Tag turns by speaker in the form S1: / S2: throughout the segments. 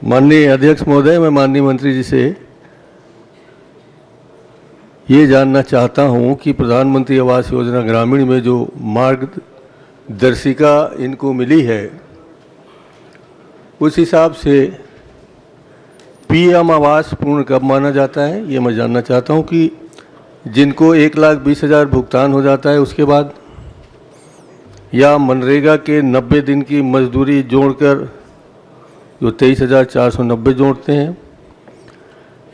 S1: माननीय अध्यक्ष महोदय, मैं माननीय मंत्री जी से ये जानना चाहता हूँ कि प्रधानमंत्री आवास योजना ग्रामीण में जो मार्गदर्शिका इनको मिली है, उस हिसाब से पीएम आवास पूर्ण कब माना जाता है, ये मैं जानना चाहता हूँ कि जिनको 1,20,000 भुगतान हो जाता है उसके बाद, या मनरेगा के 90 दिन की मजदूरी जोड़कर जो 23,490 जोड़ते हैं,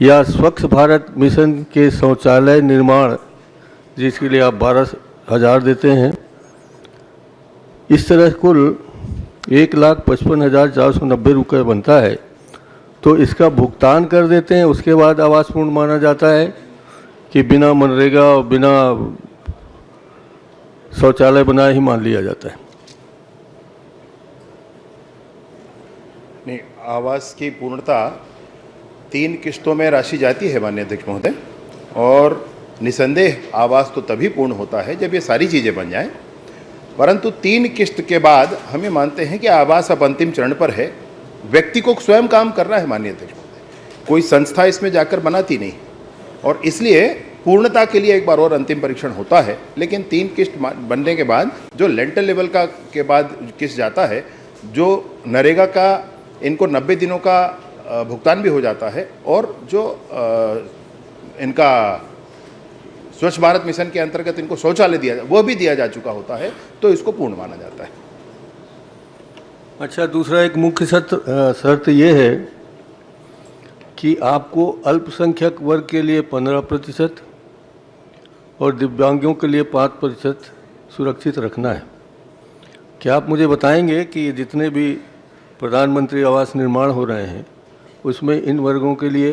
S1: या स्वच्छ भारत मिशन के शौचालय निर्माण जिसके लिए आप 12,000 देते हैं। इस तरह कुल 1,55,490 रुपये बनता है, तो इसका भुगतान कर देते हैं, उसके बाद आवास पूर्ण माना जाता है कि बिना मनरेगा और बिना शौचालय बनाए ही मान लिया जाता है?
S2: नहीं, आवास की पूर्णता 3 किस्तों में राशि जाती है माननीय अध्यक्ष महोदय, और निसंदेह आवास तो तभी पूर्ण होता है जब ये सारी चीज़ें बन जाएं, परंतु 3 किस्त के बाद हम ये मानते हैं कि आवास अब अंतिम चरण पर है। व्यक्ति को स्वयं काम करना है माननीय अध्यक्ष महोदय, कोई संस्था इसमें जाकर बनाती नहीं, और इसलिए पूर्णता के लिए एक बार और अंतिम परीक्षण होता है। लेकिन 3 किस्त बनने के बाद जो लेंटर लेवल का के बाद किस्त जाता है, जो नरेगा का इनको 90 दिनों का भुगतान भी हो जाता है, और जो इनका स्वच्छ भारत मिशन के अंतर्गत इनको शौचालय वो भी दिया जा चुका होता है, तो इसको पूर्ण माना जाता है।
S1: अच्छा, दूसरा एक मुख्य शर्त ये है कि आपको अल्पसंख्यक वर्ग के लिए 15% और दिव्यांगों के लिए 5% सुरक्षित रखना है। क्या आप मुझे बताएंगे कि जितने भी प्रधानमंत्री आवास निर्माण हो रहे हैं उसमें इन वर्गों के लिए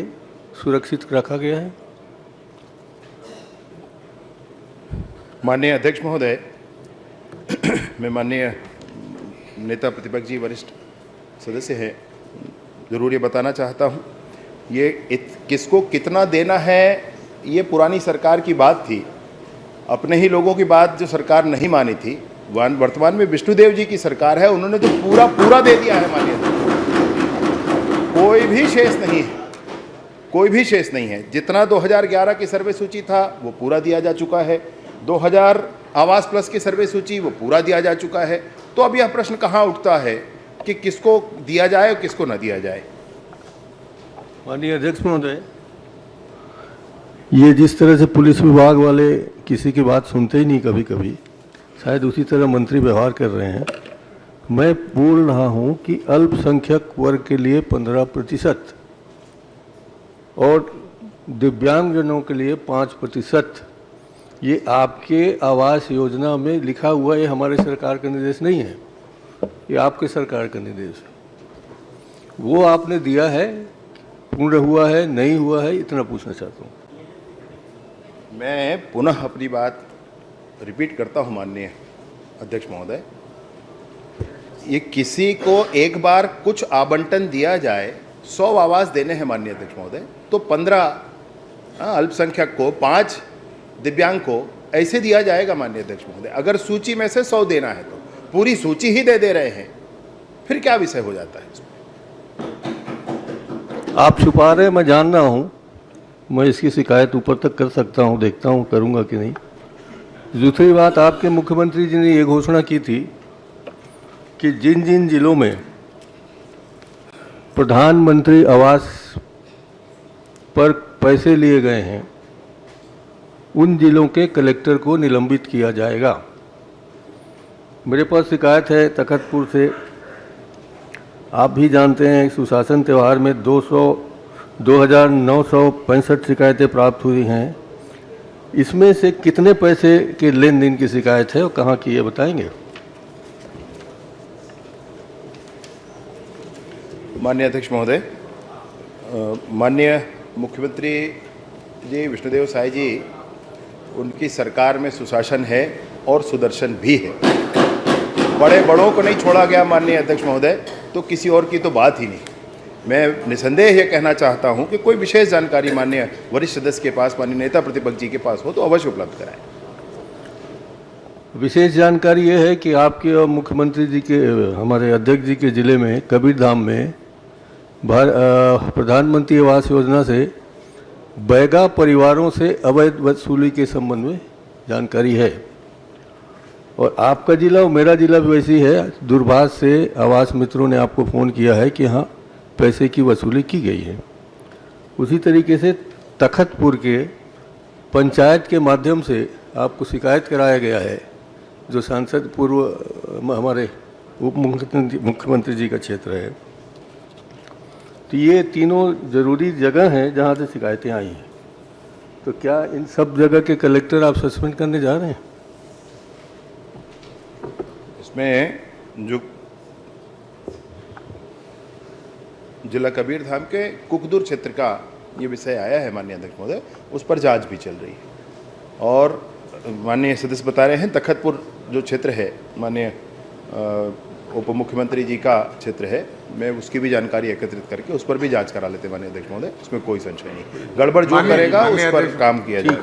S1: सुरक्षित रखा गया है?
S2: माननीय अध्यक्ष महोदय, मैं माननीय नेता प्रतिपक्ष जी वरिष्ठ सदस्य हैं, ज़रूर ये बताना चाहता हूँ, ये किसको कितना देना है ये पुरानी सरकार की बात थी, अपने ही लोगों की बात जो सरकार नहीं मानी थी। वर्तमान में विष्णुदेव जी की सरकार है, उन्होंने तो पूरा दे दिया है माननीय अध्यक्ष। कोई भी शेष नहीं है, कोई भी शेष नहीं है। जितना 2011 की सर्वे सूची था वो पूरा दिया जा चुका है, 2000 आवास प्लस की सर्वे सूची वो पूरा दिया जा चुका है। तो अब यह प्रश्न कहाँ उठता है कि किसको दिया जाए और किसको न दिया जाए?
S1: माननीय अध्यक्ष महोदय, ये जिस तरह से पुलिस विभाग वाले किसी की बात सुनते ही नहीं, कभी कभी शायद उसी तरह मंत्री व्यवहार कर रहे हैं। मैं बोल रहा हूं कि अल्पसंख्यक वर्ग के लिए 15% और दिव्यांगजनों के लिए 5%, ये आपके आवास योजना में लिखा हुआ, ये हमारे सरकार का निर्देश नहीं है, ये आपके सरकार का निर्देश है। वो आपने दिया है, पूर्ण हुआ है नहीं हुआ है, इतना पूछना चाहता हूँ।
S2: मैं पुनः अपनी बात रिपीट करता हूँ माननीय अध्यक्ष महोदय, ये किसी को एक बार कुछ आवंटन दिया जाए, 100 आवास देने हैं माननीय अध्यक्ष महोदय, तो 15 अल्पसंख्यक को, 5 दिव्यांग को ऐसे दिया जाएगा माननीय अध्यक्ष महोदय। अगर सूची में से 100 देना है तो पूरी सूची ही दे रहे हैं, फिर क्या विषय हो जाता है?
S1: आप छुपा रहे हैं, मैं जान रहा हूँ, मैं इसकी शिकायत ऊपर तक कर सकता हूँ, देखता हूँ करूँगा कि नहीं। दूसरी बात, आपके मुख्यमंत्री जी ने ये घोषणा की थी कि जिन जिन जिलों में प्रधानमंत्री आवास पर पैसे लिए गए हैं उन जिलों के कलेक्टर को निलंबित किया जाएगा। मेरे पास शिकायत है तखतपुर से, आप भी जानते हैं सुशासन त्यौहार में 2,965 शिकायतें प्राप्त हुई हैं। इसमें से कितने पैसे के लेन देन की शिकायत है और कहाँ की, ये बताएंगे?
S2: माननीय अध्यक्ष महोदय, माननीय मुख्यमंत्री जी विष्णुदेव साय जी, उनकी सरकार में सुशासन है और सुदर्शन भी है। बड़ों को नहीं छोड़ा गया माननीय अध्यक्ष महोदय, तो किसी और की तो बात ही नहीं। मैं निसंदेह ये कहना चाहता हूं कि कोई विशेष जानकारी माननीय वरिष्ठ सदस्य के पास, माननीय नेता प्रतिपक्ष जी के पास हो तो अवश्य उपलब्ध कराएं।
S1: विशेष जानकारी ये है कि आपके और मुख्यमंत्री जी के, हमारे अध्यक्ष जी के ज़िले में कबीरधाम में प्रधानमंत्री आवास योजना से बैगा परिवारों से अवैध वसूली के संबंध में जानकारी है। और आपका जिला और मेरा जिला भी वैसी है। दूरभाष से आवास मित्रों ने आपको फ़ोन किया है कि हाँ पैसे की वसूली की गई है। उसी तरीके से तखतपुर के पंचायत के माध्यम से आपको शिकायत कराया गया है, जो सांसद पूर्व हमारे उप मुख्यमंत्री जी का क्षेत्र है। तो ये तीनों ज़रूरी जगह हैं जहाँ से शिकायतें आई हैं। तो क्या इन सब जगह के कलेक्टर आप सस्पेंड करने जा रहे हैं?
S2: इसमें जो जिला कबीरधाम के कुकदुर क्षेत्र का ये विषय आया है माननीय अध्यक्ष महोदय, उस पर जांच भी चल रही है। और माननीय सदस्य बता रहे हैं तखतपुर जो क्षेत्र है माननीय उप मुख्यमंत्री जी का क्षेत्र है, मैं उसकी भी जानकारी एकत्रित करके उस पर भी जांच करा लेते माननीय अध्यक्ष महोदय, उसमें कोई संशय नहीं। गड़बड़ जो करेगा उस पर काम किया जाएगा।